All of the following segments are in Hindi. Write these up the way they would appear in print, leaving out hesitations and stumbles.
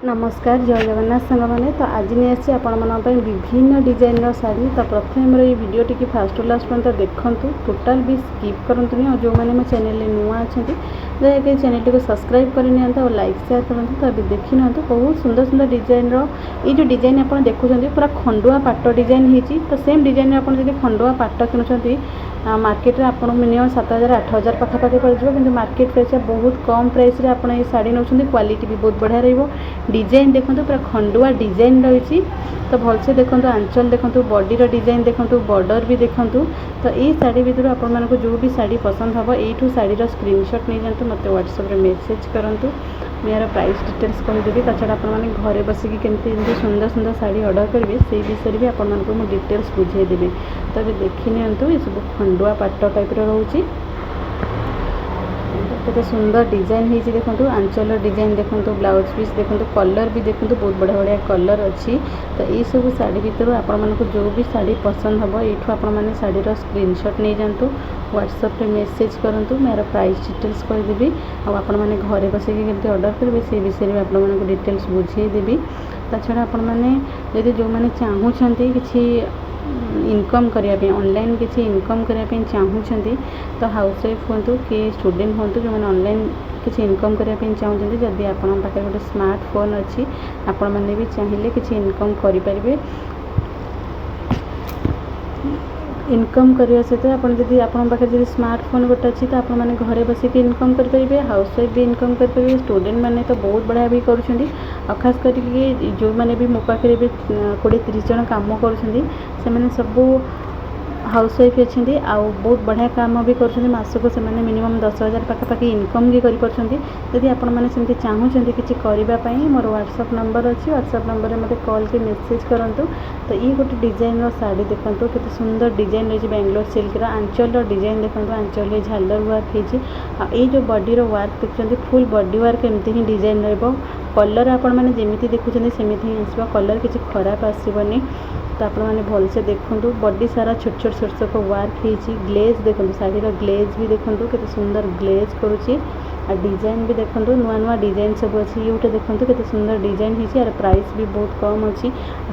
नमस्कार जय जगन्नाथ सांग मैंने तो आज नहीं आसी आपण विभिन्न डिजाइन शाढ़ी तो प्रथम मोर ये वीडियो टी फास्ट लास्ट पर्यटन देखूँ टोटाल भी स्किप करतुनि और जो मैंने मो चैनल नुआ अच्छा दयाकोरी चैनल टी को सब्सक्राइब करनी और लाइक शेयर करूँ तो अभी देखी ना बहुत सुंदर सुंदर डिजाइन ये जो डिजाइन आप देखुं पूरा खंडुआ पाट डिजाइन होती तो सेम डिजाइन आप खंडुआ पाट किणुंट मार्केट में आप मिनिमम 7,000 8,000 पाखापाखि पड़ जाए कि मार्केट प्राइस बहुत कम प्राइस रे आपड़ ये शाढ़ी नौ क्वालिटी भी बहुत बढ़िया डिजाइन देखो पूरा खंडुआ डिजाइन रही तो भलसे देखो आंचल देखो बॉडी डिजाइन देखो बॉर्डर भी देखो तो ये शाढ़ी भर आपको जो भी शाढ़ी पसंद हम यू शाढ़ी स्क्रीनशॉट नहीं जातु मत व्हाट्सएप मेसेज करूँ मैं यार प्राइस डिटेल्स कहीदेवी ताछड़ा आपने घरे बसिकी केमती सुंदर सुंदर शाढ़ी ऑर्डर करेंगे से विषय भी आपको मुझे डिटेल्स बुझेदेवी तो ये देखी नि ये सब खंडुआ पाट टाइप रोचे केते सुंदर डिजाइन होती देखो आंचल डिजाइन देखो ब्लाउज पीस देखो कलर भी देखो बहुत बढ़िया बढ़िया कलर अच्छी तो ये सब शाढ़ी भर आपको जो भी शाढ़ी पसंद हम यूँ आपने शाढ़ी स्क्रीनशॉट नहीं जातु व्हाट्सएप मेसेज करूँ मैं यार प्राइस डिटेल्स कहीदेवी आपने घरे बसिकी केमती ऑर्डर करेंगे से विषय में आपको डिटेल्स बुझेदेवी ताछड़ा आपने जो मैंने चाहूँगी किसी इनकम करने ऑनलाइन किसी इनकम करने चाहूँगी तो हाउस वाइफ हूँ कि स्टूडेंट हूँ जो मैंने ऑनलाइन किसी इनकम करने चाहूँगी जदि आपन पाखे गोटे स्मार्टफोन अच्छी आपण मैंने भी चाहिए किसी इनकम करें इनकम करने सहित आपड़ी आपण पाखे जब स्मार्टफोन गोटे अच्छी तो आप घरे बसिक इनकम करेंगे हाउस वाइफ भी इनकम करेंगे स्टूडेंट मैंने तो बहुत बढ़िया भी कर खास करके जो मैंने भी मो पाखे भी 20-30 जन कम कर सब हाउस वाइफ अच्छी आउ बहुत बढ़िया काम भी करसक से मिनिमम 10,000 पाखापाखि इनकम भी करी आपने चाहूँगी किसी करने मोर व्हाट्सएप नंबर अच्छी व्हाट्सएप नंबर में मतलब कॉल के मेसेज करूँ तो ये गोटे डिजाइन शाढ़ी देखो केते सुंदर डिजाइन रही बेंगलोर सिल्क आंचल डिजाइन देखो आंचल झालर वर्क होती जो बॉडी वर्क देखते फुल बॉडी वर्क एमती ही डिजाइन रलर आपने जमी देखुं सेमती ही आसो कलर किसी खराब आसबनी तो आपने भलसे देखूँ बॉडी सारा छोट छोट छोट छोट वर्क होती ग्लेज देखो शाढ़ी ग्लेज भी देखो केते सुंदर ग्लेज करुच्ची आ डिजाइन भी देखो नुआ नुआ डिजाइन सब अच्छी ये गोटे देखो केते सुंदर डिजाइन होती यार प्राइस भी बहुत कम अच्छी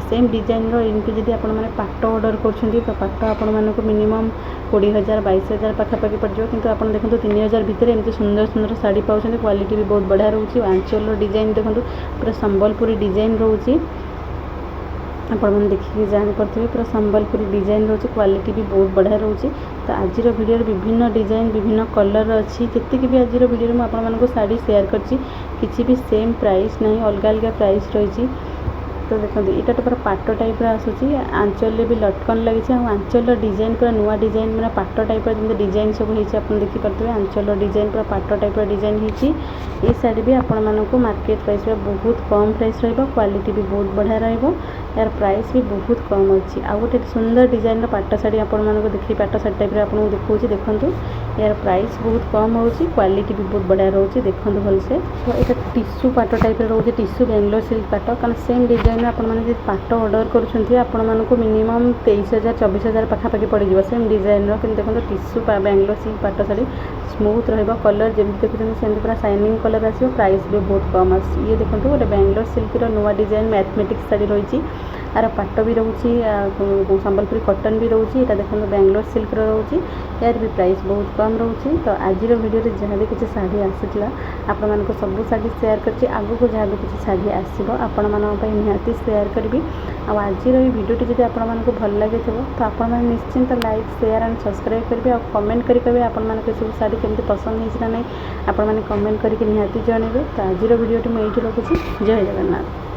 सेम डिजाइन इनके जब आपने पाट ऑर्डर कर पाट आपको मिनिमम 20,000 22,000 पाखापाखि पड़ जाए कि आप देखो 3,000 भितर एमती सुंदर सुंदर शाढ़ी पाँच क्वालिटी भी बहुत बढ़िया रोचे आंचल डिजाइन देखो पूरा संबलपुरी डिजाइन रोचे आपने देखिए जापे पूरा संबलपुरी डिजाइन रोचे क्वालिटी भी बहुत बढ़िया रोचे तो आज वीडियो विभिन्न डिजाइन विभिन्न कलर अच्छी जी भी आज वीडियो में आपको शाढ़ी शेयर कर भी सेम प्राइस ना अलग अलग प्राइस रही तो देखो यहाँ तो पूरा पाट टाइप आसूसी आंचल भी लटकन लगी आंचल डिजाइन पूरा नुआ डिजाइन मैंने पाट टाइप जमी डिजाइन सब होती आप देखिपे आंचल डिजाइन पूरा पाट टाइप डिजाइन होती ये शाढ़ी भी आपको मार्केट प्राइस बहुत कम प्राइस क्वालिटी भी बहुत बढ़िया यार प्राइस भी बहुत कम अच्छी आ गए सुंदर डिजाइन पाट शाढ़ी आपको देखिए पाट शाढ़ी टाइप आपको देखा देखो यार प्राइस बहुत कम हो क्वालिटी भी बहुत बढ़िया रोचे देखो भलसे तो यहाँ टिश्यू पाट टाइप रोचे टिश्यू बेंगलोर सिल्क पाट कारण सेम डिजाइन आपने पाट ऑर्डर कर मिनिमम 23,000 24,000 पाखापाखि पड़ सेम डिजाइन देखो टिश्यू बेंगलोर सिल्क पाट शाढ़ी स्मूथ रलर जमी देखते सेम पूरा शाइनिंग कलर आसो प्राइस भी बहुत कम ये देखो गोटे बेंगलोर सिल्क नुआ डिजाइन मैथमेटिक्स शाढ़ी रही यार पाट भी रोचे संबलपुरी कटन भी रोचे यहाँ देखो बेंगलोर सिल्क रोचे यार भी प्राइस बहुत कम रोचे तो आज वीडियो जहाँ भी किसी शाढ़ी आसाला आपको सब शाढ़ी शेयर कर आगक जहाँ भी किसी शाढ़ी आसो आपण निहाती शेयर करी आज भिडियोटी जब आपको भल लगे तो आप निश्चिंत लाइक शेयर एंड सब्सक्राइब करेंगे और कमेंट करेंगे आपको सब शाढ़ी केमती पसंद होना नहीं आपने कमेंट करके निहाती जनइबे तो आज भिडियोटी मुझे रखुच्छी जय जगन्नाथ।